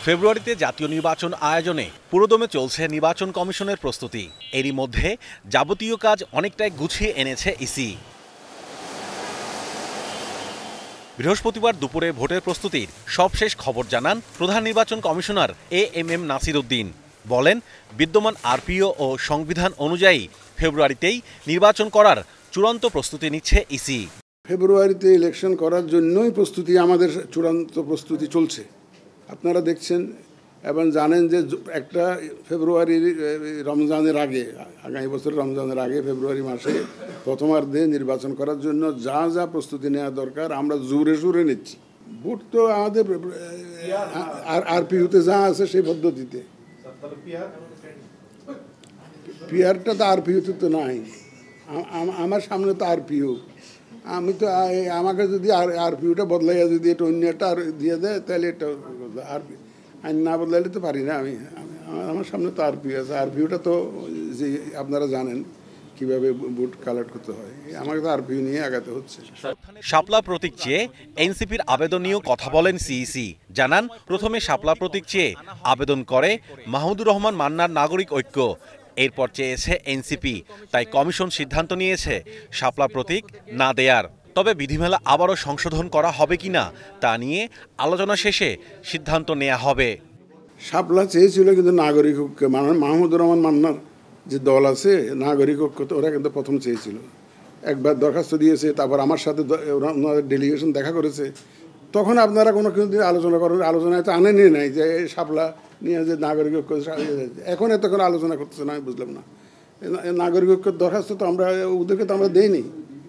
ফেব্রুয়ারিতে জাতীয় নির্বাচন আয়োজনে পুরোদমে চলছে নির্বাচন কমিশনের প্রস্তুতি। এরই মধ্যে যাবতীয় কাজ অনেকটাই গুছিয়ে এনেছে ইসি। বৃহস্পতিবার দুপুরে ভোটের প্রস্তুতির সবশেষ খবর জানান প্রধান নির্বাচন কমিশনার এএমএম নাসির উদ্দিন। বলেন, বিদ্যমান আরপিও ও সংবিধান অনুযায়ী ফেব্রুয়ারিতেই নির্বাচন করার চূড়ান্ত প্রস্তুতি নিচ্ছে ইসি। ফেব্রুয়ারিতে ইলেকশন করার জন্যই প্রস্তুতি, আমাদের চূড়ান্ত প্রস্তুতি চলছে। আপনারা দেখছেন এবং জানেন যে একটা ফেব্রুয়ারির রমজানের আগে, আগামী বছর রমজানের আগে ফেব্রুয়ারি মাসে প্রথমার্ধে নির্বাচন করার জন্য যা যা প্রস্তুতি নেওয়া দরকার আমরা জোরে সোরে নিচ্ছি। ভোট তো আমাদের আরপিইউতে যা আছে সেই পদ্ধতিতে। পিআরটা তো আরপিইউতে তো নাই, আমার সামনে তো আরপিইউ। আমি তো আমাকে যদি আরপিইউটা বদলাইয়া যদি এটা অন্য একটা দিয়ে দেয় তাহলে এটা আইন না বদলাইলে তো পারি না। আমি আমার সামনে তো আরপিইউ আছে, আরপিইউটা তো যে আপনারা জানেন কিভাবে ভোট কালেক্ট করতে হয়, আমাকে তো আরপিইউ নিয়ে আগাতে হচ্ছে। শাপলা প্রতীক চেয়ে এনসিপির আবেদন নিয়েও কথা বলেন সিইসি। জানান, প্রথমে শাপলা প্রতীক চেয়ে আবেদন করে মাহমুদুর রহমান মান্নার নাগরিক ঐক্য, এরপর চেয়েছে এনসিপি। তাই কমিশন সিদ্ধান্ত নিয়েছে শাপলা প্রতীক না দেয়ার। তবে বিধিমালা আবারও সংশোধন করা হবে কিনা তা নিয়ে আলোচনা শেষে সিদ্ধান্ত নেওয়া হবে। শাপলা চেয়েছিল কিন্তু নাগরিক ঐক্য, মাহমুদুর রহমান মান্নার যে দল আছে নাগরিক ঐক্য, তো ওরা কিন্তু প্রথম চেয়েছিল। একবার দরখাস্ত দিয়েছে, তারপর আমার সাথে ওনাদের ডেলিগেশন দেখা করেছে। তখন আপনারা কোনো কিন্তু আলোচনা করেন, আলোচনায় তো আনেনি নাই যে শাপলা নিয়ে যে নাগরিক ঐক্য। এখন এতক্ষণ আলোচনা করতেছে না, আমি বুঝলাম না। নাগরিক ঐক্যের দরখাস্ত তো আমরা ওদেরকে তো আমরা দেইনি।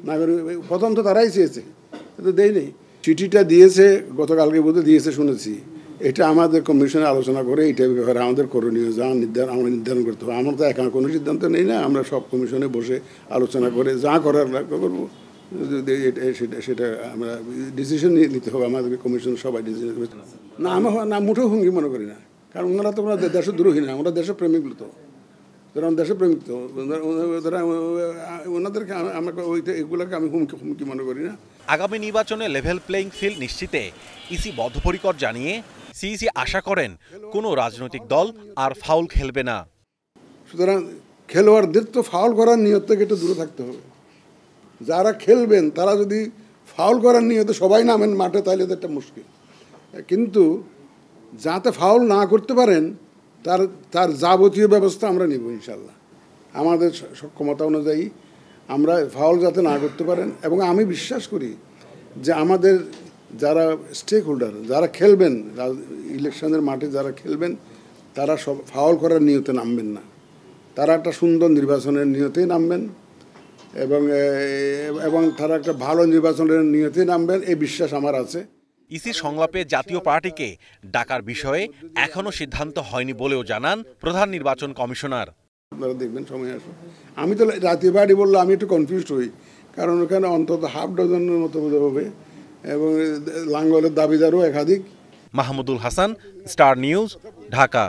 নাগরিক প্রথম তো তারাই চেয়েছে, কিন্তু দেইনি। চিঠিটা দিয়েছে গতকালকে বোধ দিয়েছে শুনেছি। এটা আমাদের কমিশনে আলোচনা করে এইটা ব্যাপারে আমাদের করণীয় যা আমরা নির্ধারণ করতে হবে। আমরা তো একা কোনো সিদ্ধান্ত নেই না, আমরা সব কমিশনে বসে আলোচনা করে যা করার করবো, সেটা আমরা ডিসিশন নিতে হবে। আমাদের কমিশন সবাই ডিসিশন না, না মুঠেও হুমকি মনে করি না, কারণ ওনারা তো ওনারা দেশদ্রোহী না, ওনারা দেশপ্রেমিক তো, যারা দেশপ্রেমিক তো ওনাদেরকে আমাকে এগুলোকে আমি হুমকি মনে করি না। আগামী নির্বাচনে লেভেল প্লেইং ফিল্ড নিশ্চিতে ইসি বদ্ধপরিকর জানিয়ে সিইসি আশা করেন কোনো রাজনৈতিক দল আর ফাউল খেলবে না। সুতরাং খেলোয়াড়দের তো ফাউল করার নিয়ত থেকে একটু দূরে থাকতে হবে। যারা খেলবেন তারা যদি ফাউল করার নিয়তে সবাই নামেন মাঠে, তাহলে তো একটা মুশকিল। কিন্তু যাতে ফাউল না করতে পারেন তার যাবতীয় ব্যবস্থা আমরা নিব ইনশাল্লাহ। আমাদের সক্ষমতা অনুযায়ী আমরা ফাউল যাতে না করতে পারেন। এবং আমি বিশ্বাস করি যে আমাদের যারা স্টেক হোল্ডার, যারা খেলবেন ইলেকশনের মাঠে, যারা খেলবেন তারা সব ফাউল করার নিয়তে নামবেন না, তারা একটা সুন্দর নির্বাচনের নিয়তেই নামবেন এবং তারা একটা ভালো নির্বাচনের নিয়তেই নামবেন, এই বিশ্বাস আমার আছে। ইসির সংলাপে জাতীয় পার্টিকে ডাকার বিষয়ে এখনো সিদ্ধান্ত হয়নি বলেও জানান প্রধান নির্বাচন কমিশনার। আপনারা দেখবেন সময় আসবে। আমি তো জাতীয় পার্টি বললে আমি একটু কনফিউজড হই, কারণ ওখানে অন্তত হাফ ডজনের মতো হবে এবং লাঙ্গলের দাবিদারও একাধিক। Mahmudul Hasan, star news, Dhaka.